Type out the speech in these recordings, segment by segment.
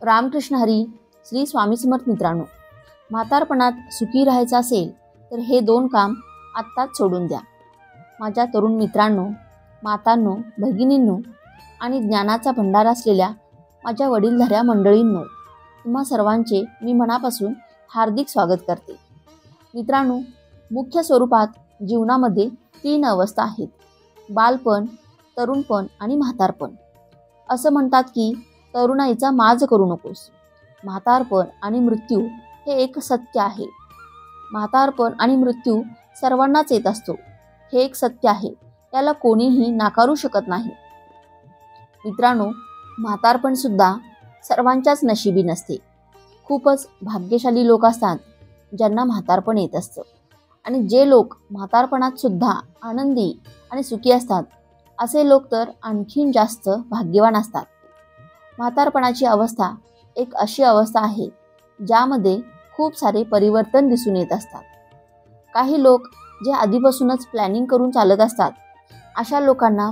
रामकृष्ण हरी. श्री स्वामी समर्थ. मित्रांनो, म्हातारपणात सुखी राहायचं असेल तर हे दोन काम आत्ताच सोडून द्या. माझ्या तरुण मित्रांनो, मातांनो, भगिनींनो आणि ज्ञानाचा भंडार असलेल्या माझ्या वडीलधाऱ्या मंडळींनो, तुम्हा सर्वांचे मी मनापासून हार्दिक स्वागत करते. मित्रांनो, मुख्य स्वरूपात जीवनामध्ये 3 अवस्था आहेत: बालपण, तरुणपण आणि म्हातारपण. असं म्हणतात की तरुणाईचा माज करू नकोस. म्हातारपण आणि मृत्यू हे एक सत्य आहे. म्हातारपण आणि मृत्यू सर्वांनाच येत असतो, हे एक सत्य आहे. याला कोणीही नाकारू शकत नाही. मित्रांनो, म्हातारपण सुद्धा सर्वांच्याच नशिबी नसते. खूपच भाग्यशाली लोक असतात ज्यांना म्हातारपण येत असतं. आणि जे लोक म्हातारपणात सुद्धा आनंदी आणि सुखी असतात, असे लोक तर आणखीन जास्त भाग्यवान असतात. म्हातारपणाची अवस्था एक अशी अवस्था आहे ज्यामध्ये खूप सारे परिवर्तन दिसून येत असतात. काही लोक जे आधीपासूनच प्लॅनिंग करून चालत असतात, अशा लोकांना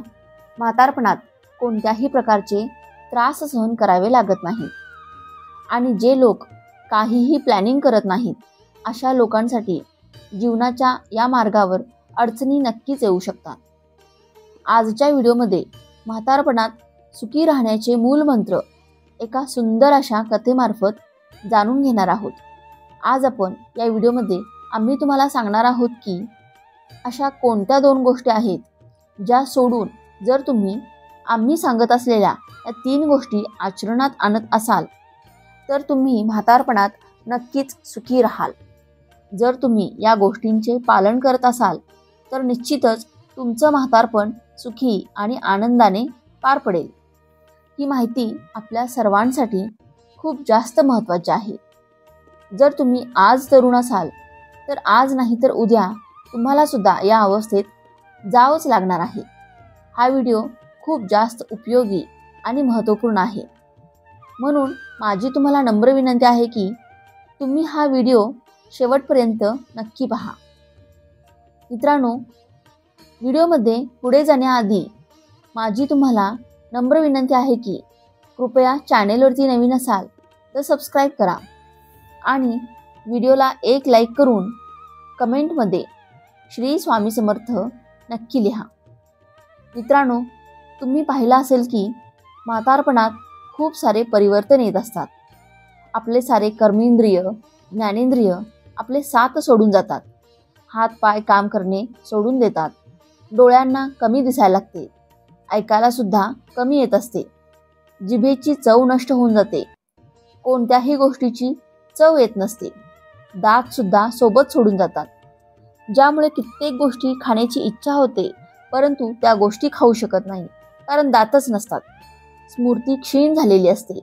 म्हातारपणात कोणत्याही प्रकारचे त्रास सहन करावे लागत नाहीत. आणि जे लोक काहीही प्लॅनिंग करत नाहीत, अशा लोकांसाठी जीवनाच्या या मार्गावर अडचणी नक्कीच येऊ शकतात. आजच्या व्हिडिओमध्ये म्हातारपणात सुखी राहण्याचे मूलमंत्र एका सुंदर अशा कथेमार्फत जाणून घेणार आहोत. आज आपण या व्हिडिओमध्ये आम्ही तुम्हाला सांगणार आहोत की अशा कोणत्या 2 गोष्टी आहेत ज्या सोडून जर तुम्ही आम्ही सांगत असलेल्या या 3 गोष्टी आचरणात आणत असाल तर तुम्ही म्हातारपणात नक्कीच सुखी राहाल. जर तुम्ही या गोष्टींचे पालन करत असाल तर निश्चितच तुमचं म्हातारपण सुखी आणि आनंदाने पार पडेल. ही माहिती आपल्या सर्वांसाठी खूप जास्त महत्त्वाची आहे. जर तुम्ही आज तरुण असाल तर आज नाही तर उद्या तुम्हाला सुद्धा या अवस्थेत जावंच लागणार आहे. हा व्हिडिओ खूप जास्त उपयोगी आणि महत्त्वपूर्ण आहे. म्हणून माझी तुम्हाला नम्र विनंती आहे की तुम्ही हा व्हिडिओ शेवटपर्यंत नक्की पहा. मित्रांनो, व्हिडिओमध्ये पुढे जाण्याआधी माझी तुम्हाला नम्र विनंती आहे की कृपया चॅनेलवरती नवीन असाल तर सबस्क्राईब करा आणि व्हिडिओला एक लाईक करून कमेंटमध्ये श्री स्वामी समर्थ नक्की लिहा. मित्रांनो, तुम्ही पाहिलं असेल की म्हातारपणात खूप सारे परिवर्तन येत असतात. आपले सारे कर्मेंद्रिय, ज्ञानेंद्रिय आपले साथ सोडून जातात. हात पाय काम करणे सोडून देतात. डोळ्यांना कमी दिसायला लागते. ऐकायला सुद्धा कमी येत असते. जिभेची चव नष्ट होऊन जाते. कोणत्याही गोष्टीची चव येत नसते. दात सुद्धा सोबत सोडून जातात, ज्यामुळे कित्येक गोष्टी खाण्याची इच्छा होते, परंतु त्या गोष्टी खाऊ शकत नाही, कारण दातच नसतात. स्मृती क्षीण झालेली असते.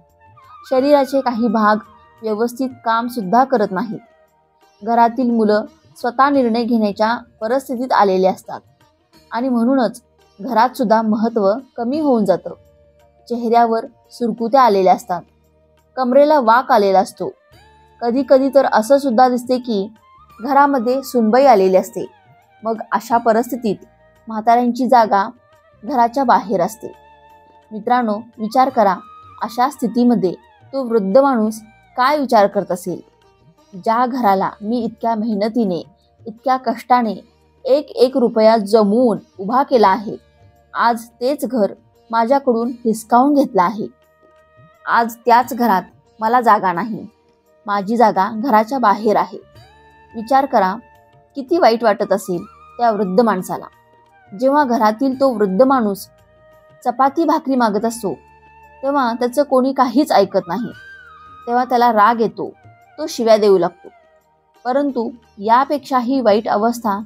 शरीराचे काही भाग व्यवस्थित काम सुद्धा करत नाहीत. घरातील मुलं स्वतः निर्णय घेण्याच्या परिस्थितीत आलेले असतात आणि म्हणूनच घरात सुद्धा महत्त्व कमी होऊन जातं. चेहऱ्यावर सुरकुत्या आलेल्या असतात. कमरेला वाक आलेला असतो. कधी कधी तर असं सुद्धा दिसते की घरामध्ये सुनबाई आलेली असते. मग अशा परिस्थितीत म्हाताऱ्यांची जागा घराच्या बाहेर असते. मित्रांनो, विचार करा, अशा स्थितीमध्ये तो वृद्ध माणूस काय विचार करत असेल? ज्या घराला मी इतक्या मेहनतीने, इतक्या कष्टाने एक रुपया जमवून उभा केला आहे, आज तेच घर माझ्याकडून हिसकावून घेतलं आहे. आज त्याच घरात मला जागा नाही. माझी जागा घराच्या बाहेर आहे. विचार करा, किती वाईट वाटत असेल त्या वृद्ध माणसाला. जेव्हा घरातील तो वृद्ध माणूस चपाती भाकरी मागत असतो तेव्हा त्याचं कोणी काहीच ऐकत नाही. तेव्हा त्याला राग येतो. तो शिव्या देऊ लागतो. परंतु यापेक्षाही वाईट अवस्था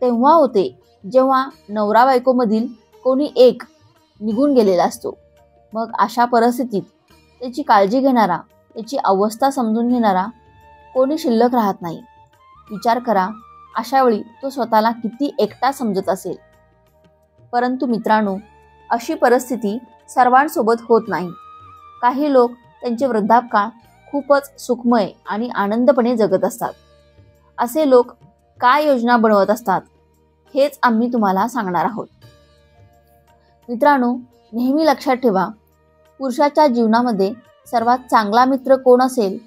तेव्हा होते जेव्हा नवरा बायकोमधील कोणी एक निघून गेलेला असतो. मग अशा परिस्थितीत त्याची काळजी घेणारा, त्याची अवस्था समजून घेणारा कोणी शिल्लक राहत नाही. विचार करा, अशा वेळी तो स्वतःला किती एकटा समजत असेल. परंतु मित्रांनो, अशी परिस्थिती सर्वांसोबत होत नाही. काही लोक त्यांचे वृद्धापकाळ खूपच सुखमय आणि आनंदपणे जगत असतात. असे लोक काय योजना बनवत असतात हेच आम्ही तुम्हाला सांगणार आहोत. मित्रांनो, नेहमी लक्षात ठेवा, पुरुषाच्या जीवनामध्ये सर्वात चांगला मित्र कोण असेल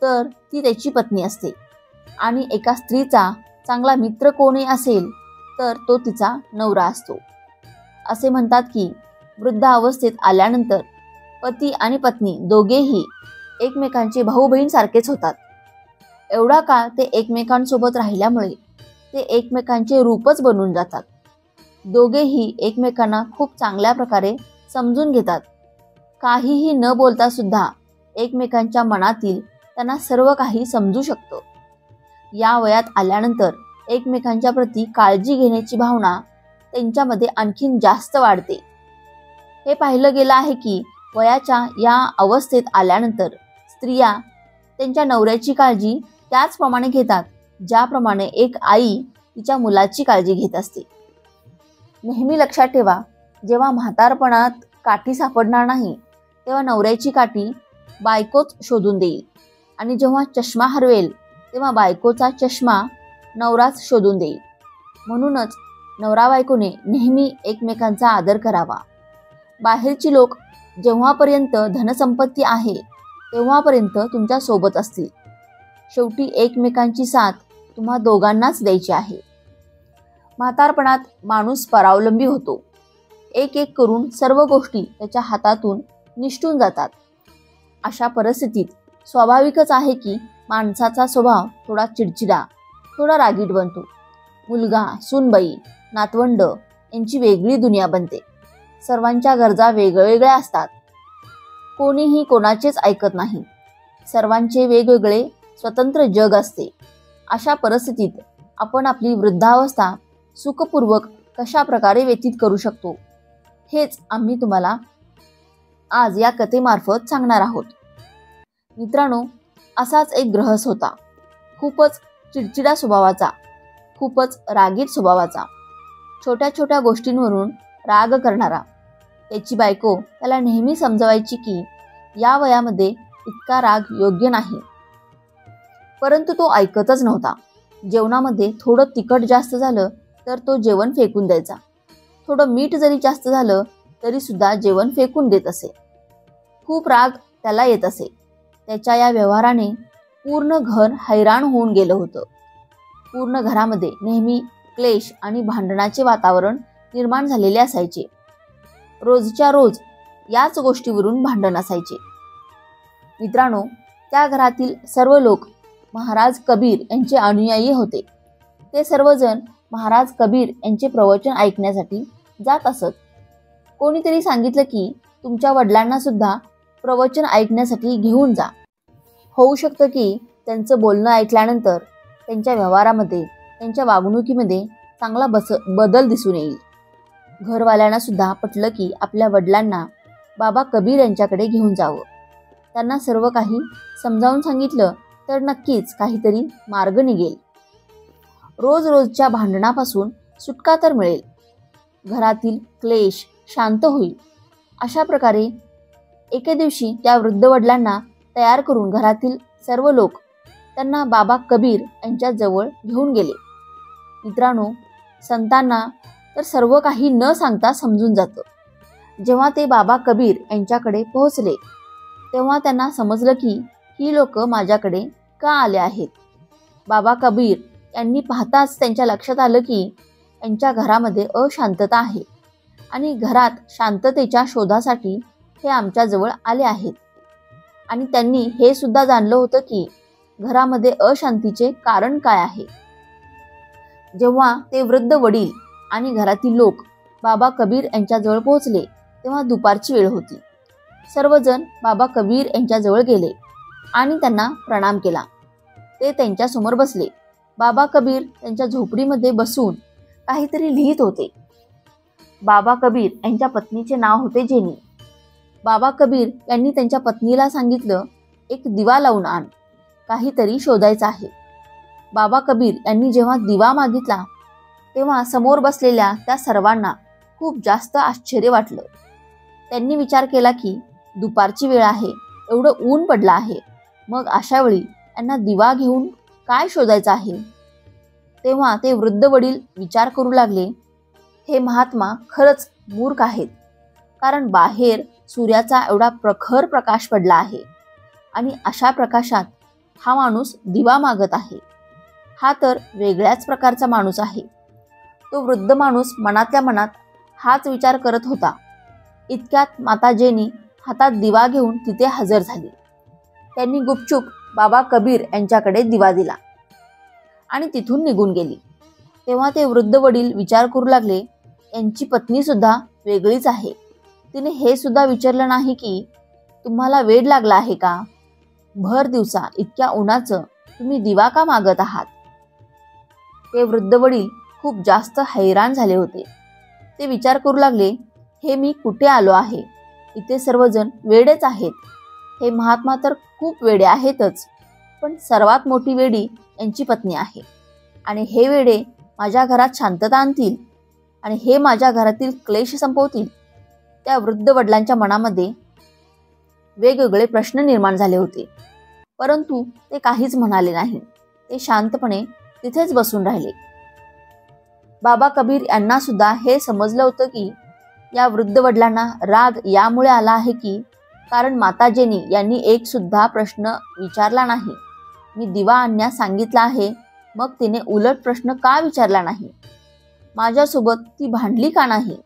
तर ती त्याची पत्नी असते आणि एका स्त्रीचा चांगला मित्र कोणी असेल तर तो तिचा नवरा असतो. असे म्हणतात की वृद्धावस्थेत आल्यानंतर पती आणि पत्नी दोघेही एकमेकांचे भाऊ बहीण सारखेच होतात. एवढा काळ ते एकमेकांसोबत राहिल्यामुळे ते एकमेकांचे रूपच बनून जातात. दोघेही एकमेकांना खूप चांगल्या प्रकारे समजून घेतात. काहीही न बोलता सुद्धा एकमेकांच्या मनातील त्यांना सर्व काही समजू शकतं. या वयात आल्यानंतर एकमेकांच्या प्रती काळजी घेण्याची भावना त्यांच्यामध्ये आणखीन जास्त वाढते. हे पाहिलं गेलं आहे की वयाच्या या अवस्थेत आल्यानंतर स्त्रिया त्यांच्या नवऱ्याची काळजी त्याचप्रमाणे घेतात ज्याप्रमाणे एक आई तिच्या मुलाची काळजी घेत असते. नेहमी लक्षात ठेवा, जेव्हा म्हातारपणात काठी सापडणार नाही तेव्हा नवऱ्याची काठी बायकोच शोधून देईल आणि जेव्हा चष्मा हरवेल तेव्हा बायकोचा चष्मा नवराच शोधून देईल. म्हणूनच नवरा बायकोने नेहमी एकमेकांचा आदर करावा. बाहेरची लोक जेव्हापर्यंत धनसंपत्ती आहे तेव्हापर्यंत तुमच्या सोबत असतील. शेवटी एकमेकांची साथ तुम्हा दोघांनाच द्यायची आहे. म्हातारपणात माणूस परावलंबी होतो. एक एक करून सर्व गोष्टी त्याच्या हातातून निसटून जातात. अशा परिस्थितीत स्वाभाविकच आहे की माणसाचा स्वभाव थोडा चिडचिडा, थोडा रागीट बनतो. मुलगा, सूनबाई, नातवंड यांची वेगळी दुनिया बनते. सर्वांच्या गरजा वेगवेगळ्या असतात. कोणीही कोणाचेच ऐकत नाही. सर्वांचे वेगवेगळे स्वतंत्र जग असते. अशा परिस्थितीत आपण आपली वृद्धावस्था सुखपूर्वक कशा प्रकारे व्यतीत करू शकतो हेच आम्ही तुम्हाला आज या कथेमार्फत सांगणार आहोत. मित्रांनो, असाच एक ग्रहस्थ होता. खूपच चिडचिडा स्वभावाचा, खूपच रागीट स्वभावाचा, छोट्या छोट्या गोष्टींवरून राग करणारा. त्याची बायको त्याला नेहमी समजवायची की या वयामध्ये इतका राग योग्य नाही. परंतु तो ऐकतच नव्हता. जेवणामध्ये थोडं तिखट जास्त झालं तर तो जेवण फेकून द्यायचा. थोडं मीठ जरी जास्त झालं तरी सुद्धा जेवण फेकून देत असे. खूप राग त्याला येत असे. त्याच्या या व्यवहाराने पूर्ण घर हैराण होऊन गेलं होतं. पूर्ण घरामध्ये नेहमी क्लेश आणि भांडणाचे वातावरण निर्माण झालेले असायचे. रोजच्या रोज याच गोष्टीवरून भांडण असायचे. मित्रांनो, त्या घरातील सर्व लोक महाराज कबीर यांचे अनुयायी होते. ते सर्वजण महाराज कबीर यांचे प्रवचन ऐकण्यासाठी जात असत. कोणीतरी सांगितलं की तुमच्या वडिलांना सुद्धा प्रवचन ऐकण्यासाठी घेऊन जा. होऊ शकतं की त्यांचं बोलणं ऐकल्यानंतर त्यांच्या व्यवहारामध्ये, त्यांच्या वागणुकीमध्ये चांगला बदल दिसून येईल. घरवाल्यांना सुद्धा पटलं की आपल्या वडिलांना बाबा कबीर यांच्याकडे घेऊन जावं. त्यांना सर्व काही समजावून सांगितलं तर नक्कीच काहीतरी मार्ग निघेल. रोज रोजच्या भांडणापासून सुटका तर मिळेल. घरातील क्लेश शांत होईल. अशा प्रकारे एके दिवशी त्या वृद्ध वडिलांना तयार करून घरातील सर्व लोक त्यांना बाबा कबीर यांच्या जवळ घेऊन गेले. मित्रांनो, संतांना तर सर्व काही न सांगता समजून जातं. जेव्हा ते बाबा कबीर यांच्याकडे पोहोचले तेव्हा त्यांना समजलं की ही लोक माझ्याकडे का आले आहेत. बाबा कबीर यांनी पाहताच त्यांच्या लक्षात आलं की त्यांच्या घरामध्ये अशांतता आहे आणि घरात शांततेच्या शोधासाठी हे आमच्याजवळ आले आहेत. आणि त्यांनी हे सुद्धा जाणलं होतं की घरामध्ये अशांतीचे कारण काय आहे. जेव्हा ते वृद्ध वडील आणि घरातील लोक बाबा कबीर यांच्याजवळ पोहोचले तेव्हा दुपारची वेळ होती. सर्वजण बाबा कबीर यांच्याजवळ गेले आणि त्यांना प्रणाम केला. ते त्यांच्यासमोर बसले. बाबा कबीर त्यांच्या झोपडीमध्ये बसून काहीतरी लिहित होते. बाबा कबीर यांच्या पत्नीचे नाव होते जेनी. बाबा कबीर यांनी त्यांच्या पत्नीला सांगितलं, एक दिवा लावून आण, काहीतरी शोधायचं आहे. बाबा कबीर यांनी जेव्हा दिवा मागितला तेव्हा समोर बसलेल्या त्या सर्वांना खूप जास्त आश्चर्य वाटलं. त्यांनी विचार केला की दुपारची वेळ आहे, एवढं ऊन पडलं आहे, मग अशा वेळी त्यांना दिवा घेऊन काय शोधायचं आहे. तेव्हा ते वृद्ध वडील विचार करू लागले, हे महात्मा खरंच मूर्ख आहेत, कारण बाहेर सूर्याचा एवढा प्रखर प्रकाश पडला आहे आणि अशा प्रकाशात हा माणूस दिवा मागत आहे. हा तर वेगळ्याच प्रकारचा माणूस आहे. तो वृद्ध माणूस मनातल्या मनात हाच विचार करत होता. इतक्यात माता जेनी हातात दिवा घेऊन तिथे हजर झाली. त्यांनी गुपचूप बाबा कबीर यांच्याकडे दिवा दिला आणि तिथून निघून गेली. तेव्हा ते वृद्ध वडील विचार करू लागले, यांची पत्नी सुद्धा वेगळीच आहे. तिने हे सुद्धा विचारलं नाही की तुम्हाला वेड लागला आहे का? भर दिवसा इतक्या उन्हाचं तुम्ही दिवा का मागत आहात? ते वृद्ध वडील खूप जास्त हैराण झाले होते. ते विचार करू लागले, हे मी कुठे आलो आहे? इथे सर्वजण वेडेच आहेत. हे महात्मा तर खूप वेडे आहेतच, पण सर्वात मोठी वेडी यांची पत्नी आहे. आणि हे वेडे माझ्या घरात शांतता आणतील आणि हे माझ्या घरातील क्लेश संपवतील. त्या वृद्ध वडिलांच्या मनामध्ये वेगवेगळे प्रश्न निर्माण झाले होते, परंतु ते काहीच म्हणाले नाही. ते शांतपणे तिथेच बसून राहिले. बाबा कबीर यांना सुद्धा हे समजलं होतं की या वृद्ध वडिलांना राग यामुळे आला आहे की कारण माता जेनी यांनी एक सुद्धा प्रश्न विचारला नाही. मी दिवा आणण्यास सांगितला आहे, मग तिने उलट प्रश्न का विचारला नाही? माझ्यासोबत ती भांडली का नाही?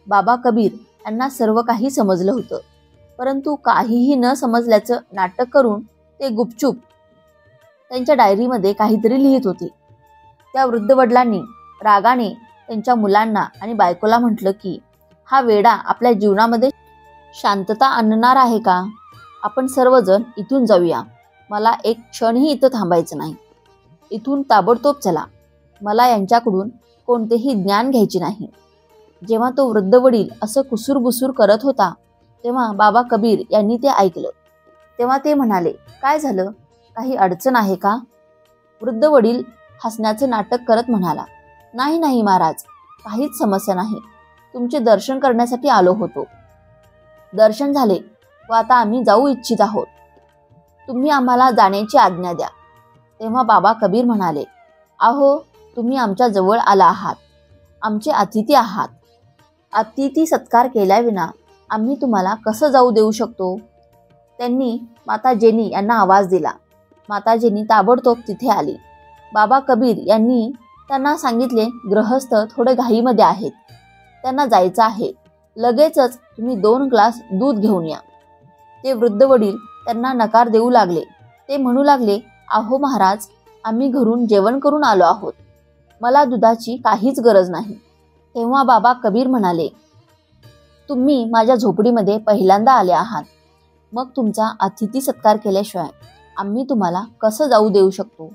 बाबा कबीर यांना सर्व काही समजलं होतं, परंतु काहीही न समजल्याचं नाटक करून ते गुपचूप त्यांच्या डायरीमध्ये काहीतरी लिहित होते. त्या वृद्ध वडिलांनी रागाने त्यांच्या मुलांना आणि बायकोला म्हटलं की हा वेडा आपल्या जीवनामध्ये शांतता आणणार आहे का? आपण सर्वजण इथून जाऊया. मला एक क्षणही इथं थांबायचं नाही. इथून ताबडतोब चला. मला यांच्याकडून कोणतेही ज्ञान घ्यायचे नाही. जेव्हा तो वृद्ध वडील असं कुसूरबुसूर करत होता तेव्हा बाबा कबीर यांनी ते ऐकलं. तेव्हा ते म्हणाले, काय झालं? काही अडचण आहे का? वृद्ध वडील हसण्याचं नाटक करत म्हणाला, नाही नाही महाराज, काहीच समस्या नाही. तुमचे दर्शन करण्यासाठी आलो होतो. दर्शन झाले व आता आम्ही जाऊ इच्छित आहोत. तुम्ही आम्हाला जाण्याची आज्ञा द्या. तेव्हा बाबा कबीर म्हणाले, अहो, तुम्ही आमच्या जवळ आला आहात. आमचे अतिथी आहात. अतिथी सत्कार केल्याविना आम्ही तुम्हाला कसं जाऊ देऊ शकतो? त्यांनी माता जेनी यांना आवाज दिला. माता जेनी ताबडतोब तिथे आली. बाबा कबीर यांनी त्यांना सांगितले, गृहस्थ थोडे घाईमध्ये आहेत, त्यांना जायचं आहे. लगेचच तुम्ही 2 ग्लास दूध घेऊन या. ते वृद्ध वडील त्यांना नकार देऊ लागले. ते म्हणू लागले, अहो महाराज, आम्ही घरून जेवण करून आलो आहोत. मला दुधाची काहीच गरज नाही. तेव्हा बाबा कबीर म्हणाले, तुम्ही माझ्या झोपडीमध्ये पहिल्यांदा आले आहात, मग तुमचा अतिथी सत्कार केल्याशिवाय आम्ही तुम्हाला कसं जाऊ देऊ शकतो?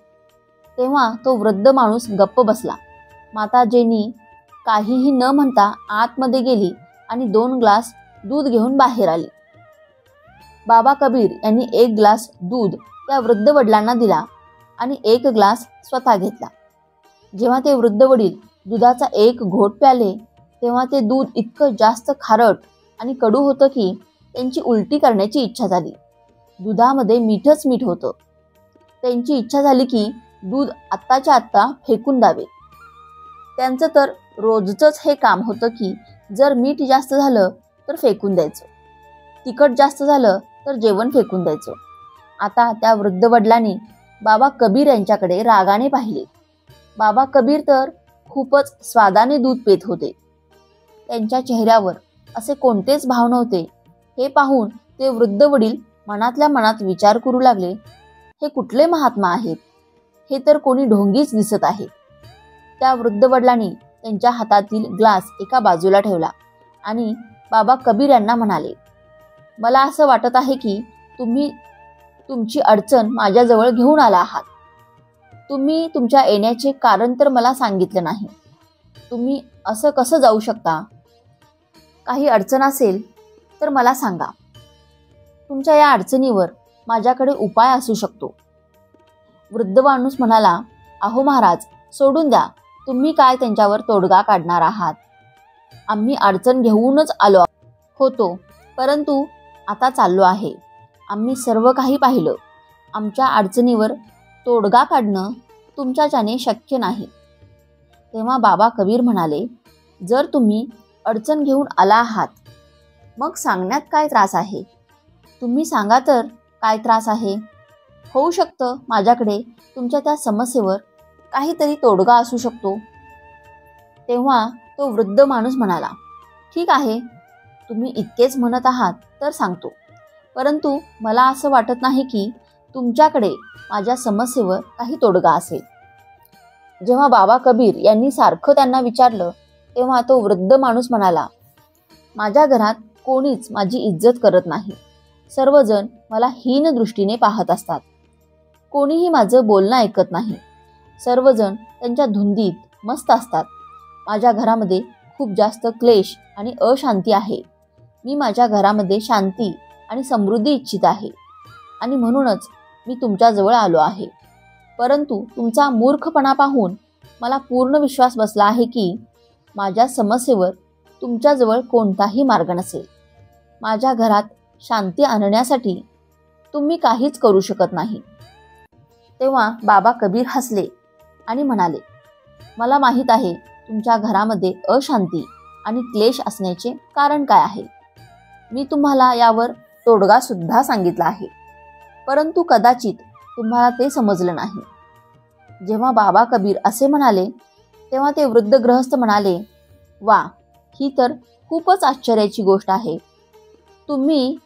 तेव्हा तो वृद्ध माणूस गप्प बसला. माता जेनी काहीही न म्हणता आतमध्ये गेली आणि 2 ग्लास दूध घेऊन बाहेर आली. बाबा कबीर यांनी 1 ग्लास दूध त्या वृद्ध वडिलांना दिला आणि 1 ग्लास स्वतः घेतला. जेव्हा ते वृद्ध वडील दुधाचा 1 घोट प्याले तेव्हा ते दूध इतकं जास्त खारट आणि कडू होतं की त्यांची उलटी करण्याची इच्छा झाली. दुधामध्ये मीठच मीठ होतं. त्यांची इच्छा झाली की दूध आत्ताच्या आत्ता फेकून द्यावे. त्यांचं तर रोजचंच हे काम होतं की जर मीठ जास्त झालं तर फेकून द्यायचं, तिखट जास्त झालं तर जेवण फेकून द्यायचं. आता त्या वृद्ध वडिलांनी बाबा कबीर यांच्याकडे रागाने पाहिले. बाबा कबीर तर खूपच स्वादाने दूध पित होते. त्यांच्या चेहऱ्यावर असे कोणतेच भाव नव्हते. हे पाहून ते वृद्ध वडील मनातल्या मनात विचार करू लागले, हे कुठले महात्मा आहेत? हे तर कोणी ढोंगीच दिसत आहे. त्या वृद्ध वडिलांनी त्यांच्या हातातील ग्लास एका बाजूला ठेवला आणि बाबा कबीर यांना म्हणाले, मला असं वाटत आहे की तुम्ही तुमची अडचण माझ्याजवळ घेऊन आला आहात. तुम्ही तुमच्या येण्याचे कारण तर मला सांगितलं नाही. तुम्ही असं कसं जाऊ शकता? काही अडचण असेल तर मला सांगा. तुमच्या या अडचणीवर माझ्याकडे उपाय असू शकतो. वृद्ध माणूस म्हणाला, अहो महाराज, सोडून द्या. तुम्ही काय त्यांच्यावर तोडगा काढणार आहात? आम्ही अडचण घेऊनच आलो होतो, परंतु आता चाललो आहे. आम्ही सर्व काही पाहिलं. आमच्या अडचणीवर तोडगा काढणं तुमच्याच्याने शक्य नाही. तेव्हा बाबा कबीर म्हणाले, जर तुम्ही अडचण घेऊन आला आहात मग सांगण्यात काय त्रास आहे? तुम्ही सांगा तर काय त्रास आहे? होऊ शकतं माझ्याकडे तुमच्या त्या समस्येवर काहीतरी तोडगा असू शकतो. तेव्हा तो वृद्ध माणूस म्हणाला, ठीक आहे, तुम्ही इतकेच म्हणत आहात तर सांगतो. परंतु मला असं वाटत नाही की तुमच्याकडे माझ्या समस्येवर काही तोडगा असेल. जेव्हा बाबा कबीर यांनी सारखं त्यांना विचारलं तेव्हा तो वृद्ध माणूस म्हणाला, माझ्या घरात कोणीच माझी इज्जत करत नाही. सर्वजण मला हीन दृष्टीने पाहत असतात. कोणीही माझं बोलणं ऐकत नाही. सर्वजण त्यांच्या धुंदीत मस्त असतात. माझ्या घरामध्ये खूप जास्त क्लेश आणि अशांती आहे. मी माझ्या घरामध्ये शांती आणि समृद्धी इच्छित आहे आणि म्हणूनच मी तुमच्याजवळ आलो आहे. परंतु तुमचा मूर्खपणा पाहून मला पूर्ण विश्वास बसला आहे की माझ्या समस्येवर तुमच्याजवळ कोणताही मार्ग नसेल. माझ्या घरात शांती आणण्यासाठी तुम्ही काहीच करू शकत नाही. तेव्हा बाबा कबीर हसले आणि म्हणाले, मला माहीत आहे तुमच्या घरामध्ये अशांती आणि क्लेश असण्याचे कारण काय आहे. मी तुम्हाला यावर तोडगा सुद्धा सांगितला आहे, परंतु कदाचित तुम्हाला ते समजलं नाही. जेव्हा बाबा कबीर असे म्हणाले तेव्हा ते वृद्ध गृहस्थ म्हणाले, वा, ही तर खूपच आश्चर्याची गोष्ट आहे. तुम्ही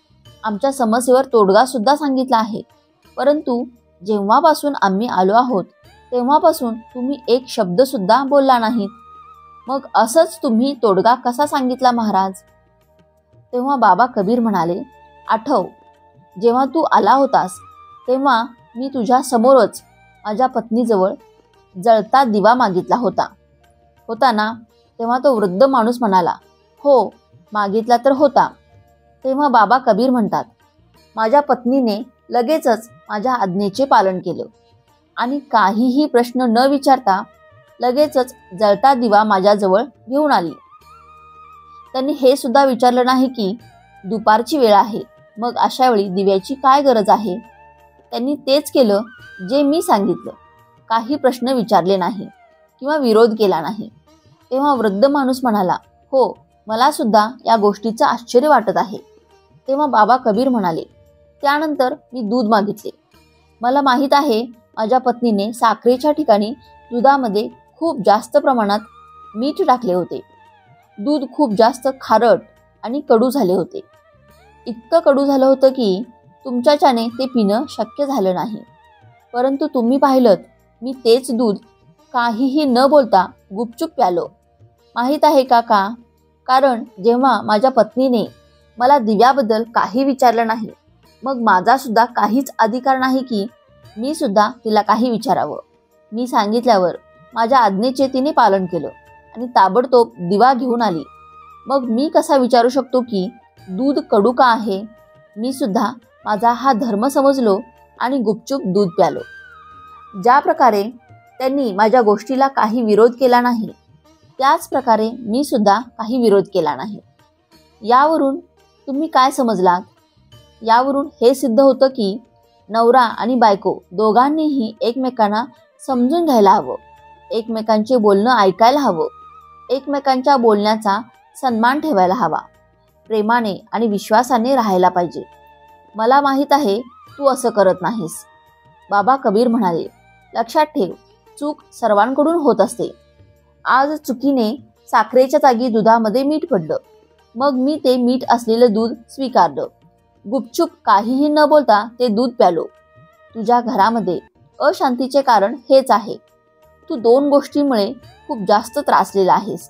आमच्या समस्येवर तोडगा सुद्धा सांगितला आहे, परंतु जेव्हापासून आम्ही आलो आहोत तेव्हापासून तुम्ही एक शब्द सुद्धा बोलला नाहीत. मग असंच तुम्ही तोडगा कसा सांगितला महाराज? तेव्हा बाबा कबीर म्हणाले, आठव, जेव्हा तू आला होतास तेव्हा मी तुझ्या समोरच माझ्या पत्नीजवळ जळता दिवा मागितला होता ना? तेव्हा तो वृद्ध माणूस म्हणाला, हो, मागितला तर होता. तेव्हा बाबा कबीर म्हणतात, माझ्या पत्नीने लगेचच माझ्या आज्ञेचे पालन केलं आणि काहीही प्रश्न न विचारता लगेचच जळता दिवा माझ्याजवळ घेऊन आली. त्यांनी हे सुद्धा विचारलं नाही की दुपारची वेळ आहे, मग अशा वेळी दिव्याची काय गरज आहे. त्यांनी तेच केलं जे मी सांगितलं. काही प्रश्न विचारले नाही किंवा विरोध केला नाही. तेव्हा वृद्ध माणूस म्हणाला, हो, मला सुद्धा या गोष्टीचं आश्चर्य वाटत आहे. तेव्हा बाबा कबीर म्हणाले, त्यानंतर मी दूध मागितले. मला माहीत आहे माझ्या पत्नीने साखरेच्या ठिकाणी दुधामध्ये खूप जास्त प्रमाणात मीठ टाकले होते. दूध खूप जास्त खारट आणि कडू झाले होते. इतकं कडू झालं होतं की तुमच्याच्याने ते पिणं शक्य झालं नाही. परंतु तुम्ही पाहिलं, मी तेच दूध काहीही न बोलता गुपचूप प्यालो. माहीत आहे का? कारण जेव्हा माझ्या पत्नीने मला दिव्याबद्दल काही विचारलं नाही, मग माझा सुद्धा काहीच अधिकार नाही की मी सुद्धा तिला काही विचारावं. मी सांगितल्यावर माझ्या आज्ञेचे तिने पालन केलं आणि ताबडतोब दिवा घेऊन आली. मग मी कसा विचारू शकतो की दूध कडू का आहे? मी सुद्धा माझा हा धर्म समजलो आणि गुपचूप दूध प्यालो. ज्या प्रकारे त्यांनी माझ्या गोष्टीला काही विरोध केला नाही, त्याच प्रकारे मी सुद्धा काही विरोध केला नाही. यावरून तुम्ही काय समजलात? यावरून हे सिद्ध होतं की नवरा आणि बायको दोघांनीही एकमेकांना समजून घ्यायला हवं, एकमेकांचे बोलणं ऐकायला हवं, एकमेकांच्या बोलण्याचा सन्मान ठेवायला हवा, प्रेमाने आणि विश्वासाने राहायला पाहिजे. मला माहीत आहे तू असं करत नाहीस. बाबा कबीर म्हणाले, लक्षात ठेव, चूक सर्वांकडून होत असते. आज चुकीने साखरेच्या जागी दुधामध्ये मीठ पडलं. मग मी ते मीठ असलेलं दूध स्वीकारलं. गुपचूप काहीही न बोलता ते दूध प्यालो. तुझ्या घरामध्ये अशांतीचे कारण हेच आहे. तू 2 गोष्टींमुळे खूप जास्त त्रासलेला आहेस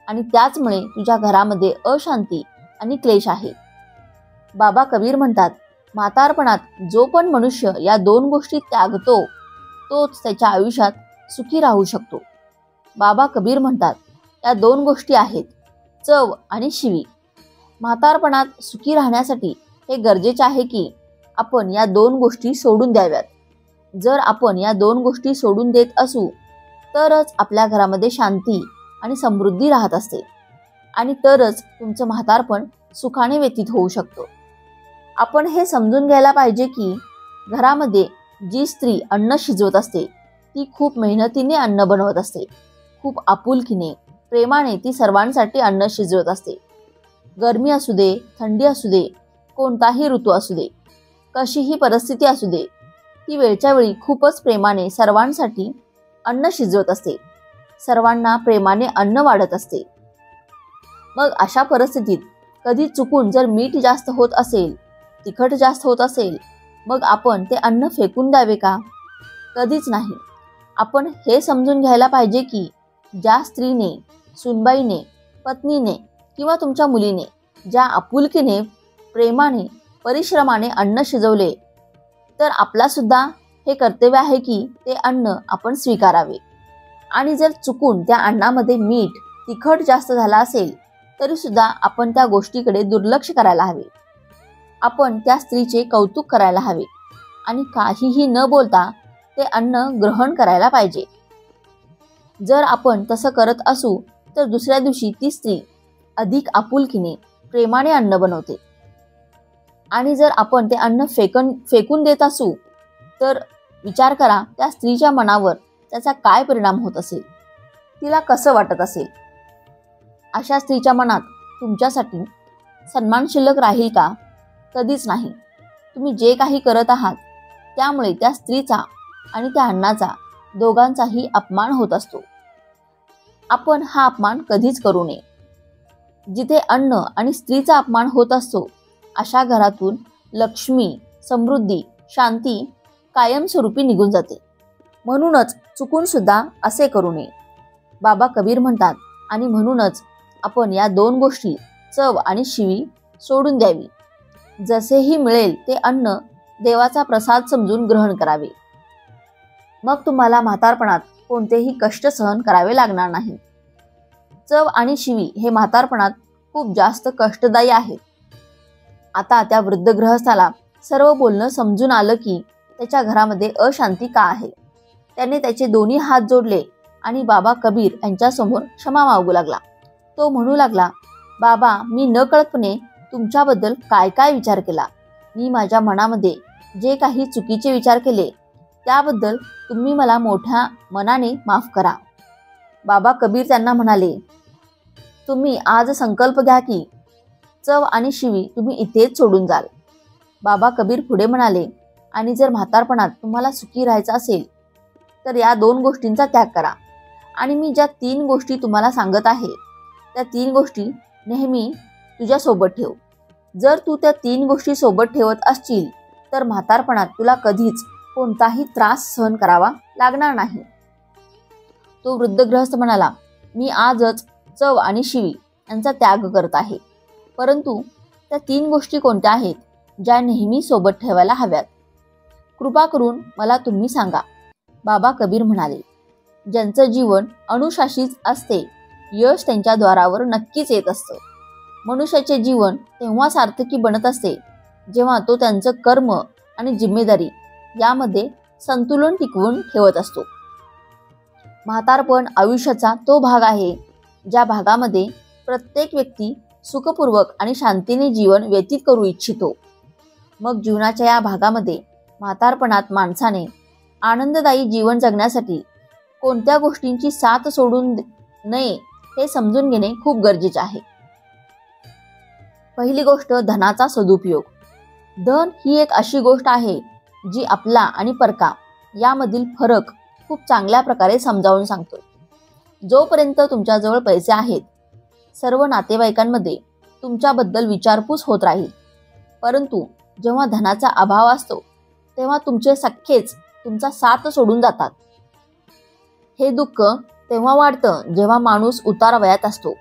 आणि त्याचमुळे तुझ्या घरामध्ये अशांती आणि क्लेश आहे. बाबा कबीर म्हणतात, म्हातारपणात जो पण मनुष्य या 2 गोष्टी त्यागतो तोच त्याच्या आयुष्यात सुखी राहू शकतो. बाबा कबीर म्हणतात, या 2 गोष्टी आहेत चव आणि शिवी. म्हातारपणात सुखी राहण्यासाठी हे गरजेचे आहे की आपण या 2 गोष्टी सोडून द्याव्यात. जर आपण या 2 गोष्टी सोडून देत असू तरच आपल्या घरामध्ये शांती आणि समृद्धी राहत असते आणि तरच तुमचं म्हातारपण सुखाने व्यतीत होऊ शकतो. आपण हे समजून घ्यायला पाहिजे की घरामध्ये जी स्त्री अन्न शिजवत असते ती खूप मेहनतीने अन्न बनवत असते. खूप आपुलकीने, प्रेमाने ती सर्वांसाठी अन्न शिजवत असते. गरमी असू दे, थंडी असू दे, कोणताही ऋतू असू दे, कशीही परिस्थिती असू दे, ती वेळच्या वेळी खूपच प्रेमाने सर्वांसाठी अन्न शिजवत असते. सर्वांना प्रेमाने अन्न वाढत असते. मग अशा परिस्थितीत कधी चुकून जर मीठ जास्त होत असेल, तिखट जास्त होत असेल, मग आपण ते अन्न फेकून द्यावे का? कधीच नाही. आपण हे समजून घ्यायला पाहिजे की ज्या स्त्रीने, सुनबाईने, पत्नीने किंवा तुमच्या मुलीने ज्या आपुलकीने, प्रेमाने, परिश्रमाने अन्न शिजवले, तर आपलासुद्धा हे कर्तव्य आहे की ते अन्न आपण स्वीकारावे. आणि जर चुकून त्या अन्नामध्ये मीठ, तिखट जास्त झाला असेल तरीसुद्धा आपण त्या गोष्टीकडे दुर्लक्ष करायला हवे. आपण त्या स्त्रीचे कौतुक करायला हवे आणि काहीही न बोलता ते अन्न ग्रहण करायला पाहिजे. जर आपण तसं करत असू तर दुसऱ्या दिवशी ती स्त्री अधिक आपुलकीने, प्रेमाने अन्न बनवते. आणि जर आपण ते अन्न फेकून देत असू तर विचार करा त्या स्त्रीच्या मनावर त्याचा काय परिणाम होत असेल, तिला कसं वाटत असेल. अशा स्त्रीच्या मनात तुमच्यासाठी सन्मान शिल्लक राहील का? कधीच नाही. तुम्ही जे काही करत आहात त्यामुळे त्या स्त्रीचा आणि त्या अन्नाचा दोघांचाही अपमान होत असतो. आपण हा अपमान कधीच करू नये. जिथे अन्न आणि स्त्रीचा अपमान होत असतो अशा घरातून लक्ष्मी, समृद्धी, शांती कायमस्वरूपी निघून जाते. म्हणूनच चुकून सुद्धा असे करू नये. बाबा कबीर म्हणतात आणि म्हणूनच आपण या दोन गोष्टी, चव आणि शिवी, सोडून द्यावी. जसेही मिळेल ते अन्न देवाचा प्रसाद समजून ग्रहण करावे. मग तुम्हाला म्हातारपणात कोणतेही कष्ट सहन करावे लागणार नाही. चव आणि शिवी हे म्हातारपणात खूप जास्त कष्टदायी आहेत. आता त्या वृद्ध गृहस्थाला सर्व बोलणं समजून आलं की त्याच्या घरामध्ये अशांती का आहे. त्याने त्याचे दोन्ही हात जोडले आणि बाबा कबीर यांच्यासमोर क्षमा मागू लागला. तो म्हणू लागला, बाबा, मी नकळतपणे तुमच्याबद्दल काय काय विचार केला. मी माझ्या मनामध्ये जे काही चुकीचे विचार केले त्याबद्दल तुम्ही मला मोठ्या मनाने माफ करा. बाबा कबीर त्यांना म्हणाले, तुम्ही आज संकल्प घ्या की चव आणि शिवी तुम्ही इथेच सोडून जाल. बाबा कबीर पुढे म्हणाले, आणि जर म्हातारपणात तुम्हाला सुखी राहायचं असेल तर या दोन गोष्टींचा त्याग करा. आणि मी ज्या 3 गोष्टी तुम्हाला सांगत आहे त्या 3 गोष्टी नेहमी तुझ्या सोबत ठेव. जर तू त्या 3 गोष्टी सोबत ठेवत असशील तर म्हातारपणात तुला कधीच कोणताही त्रास सहन करावा लागणार नाही. तो वृद्ध गृहस्थ म्हणाला, मी आजच चव आणि शिवी यांचा त्याग करत आहे. परंतु त्या 3 गोष्टी कोणत्या आहेत ज्या नेहमी सोबत ठेवायला हव्यात? कृपा करून मला तुम्ही सांगा. बाबा कबीर म्हणाले, ज्यांचं जीवन अनुशासित असते यश त्यांच्या द्वारावर नक्कीच येत असतं. मनुष्याचे जीवन तेव्हा सार्थकी बनत असते जेव्हा तो त्यांचं कर्म आणि जिम्मेदारी यामध्ये संतुलन टिकवून ठेवत असतो. म्हातारपण आयुष्याचा तो भाग आहे ज्या भागामध्ये प्रत्येक व्यक्ती सुखपूर्वक आणि शांतीने जीवन व्यतीत करू इच्छितो. मग जीवनाच्या या भागामध्ये म्हातारपणात माणसाने आनंददायी जीवन जगण्यासाठी कोणत्या गोष्टींची साथ सोडून नये हे समजून घेणे खूप गरजेचे आहे. पहिली गोष्ट, धनाचा सदुपयोग. धन ही एक अशी गोष्ट आहे जी आपला आणि परका यामधील फरक खूप चांगल्या प्रकारे समजावून सांगतो. जोपर्यंत तुमच्याजवळ पैसे आहेत सर्व नातेवाईकांमध्ये तुमच्याबद्दल विचारपूस होत राहील. परंतु जेव्हा धनाचा अभाव असतो तेव्हा तुमचे सख्खेच तुमचा साथ सोडून जातात. हे दुःख तेव्हा वाढतं जेव्हा माणूस उतार वयात असतो.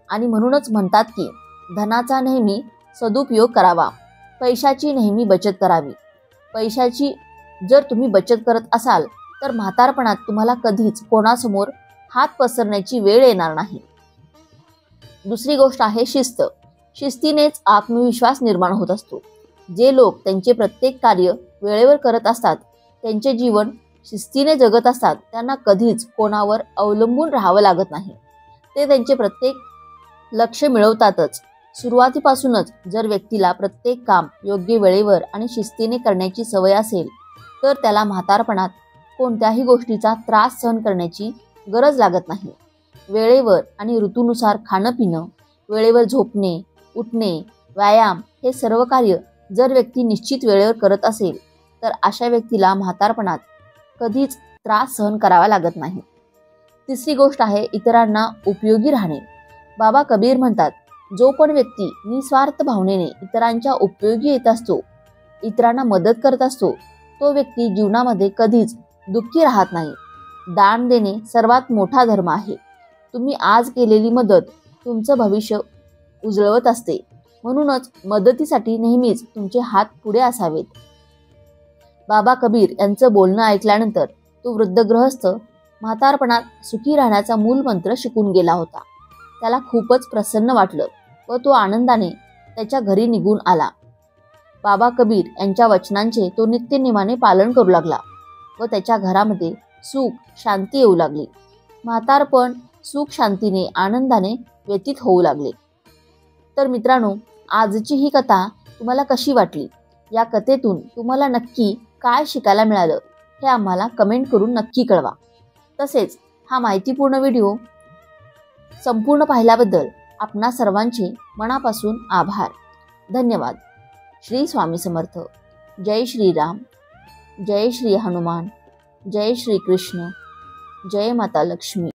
आणि म्हणूनच म्हणतात की धनाचा नेहमी सदुपयोग करावा, पैशाची नेहमी बचत करावी. पैशाची जर तुम्ही बचत करत असाल तर म्हातारपणात तुम्हाला कधीच कोणासमोर हात पसरण्याची वेळ येणार नाही. दुसरी गोष्ट आहे शिस्त. शिस्तीनेच आत्मविश्वास निर्माण होत असतो. जे लोक त्यांचे प्रत्येक कार्य वेळेवर करत असतात, त्यांचे जीवन शिस्तीने जगत असतात, त्यांना कधीच कोणावर अवलंबून राहावं लागत नाही. ते त्यांचे प्रत्येक लक्ष्य मिळवतातच. सुरुवातीपासूनच जर व्यक्तीला प्रत्येक काम योग्य वेळेवर आणि शिस्तीने करण्याची सवय असेल तर त्याला म्हातारपणात कोणत्याही गोष्टीचा त्रास सहन करण्याची गरज लागत नाही. वेळेवर आणि ऋतूनुसार खाणं पिणं, वेळेवर झोपणे, उठणे, व्यायाम हे सर्व कार्य जर व्यक्ती निश्चित वेळेवर करत असेल तर अशा व्यक्तीला म्हातारपणात कधीच त्रास सहन करावा लागत नाही. तिसरी गोष्ट आहे इतरांना उपयोगी राहणे. बाबा कबीर म्हणतात, जो पण व्यक्ती निस्वार्थ भावनेने इतरांच्या उपयोगी येत असतो, इतरांना मदत करत असतो, तो व्यक्ती जीवनामध्ये कधीच दुःखी राहत नाही. दान देणे सर्वात मोठा धर्म आहे. तुम्ही आज केलेली मदत तुमचं भविष्य उजळवत असते. म्हणूनच मदतीसाठी नेहमीच तुमचे हात पुढे असावेत. बाबा कबीर यांचं बोलणं ऐकल्यानंतर तो वृद्ध गृहस्थ म्हातारपणात सुखी राहण्याचा मूलमंत्र शिकून गेला होता. त्याला खूपच प्रसन्न वाटलं व तो आनंदाने त्याच्या घरी निघून आला. बाबा कबीर यांच्या वचनांचे तो नित्यनेमाने पालन करू लागला व त्याच्या घरामध्ये सुख शांती येऊ लागली. म्हातारपण सुख शांतीने आनंदाने व्यतीत होऊ लागले. तर मित्रांनो, आजची ही कथा तुम्हाला कशी वाटली? या कथेतून तुम्हाला नक्की काय शिकायला मिळालं हे आम्हाला कमेंट करून नक्की कळवा. तसेच हा माहितीपूर्ण व्हिडिओ संपूर्ण पाहिल्याबद्दल आपणा सर्वांचे मनापासून आभार. धन्यवाद. श्री स्वामी समर्थ. जय श्रीराम. जय श्री हनुमान. जय श्री कृष्ण. जय माता लक्ष्मी.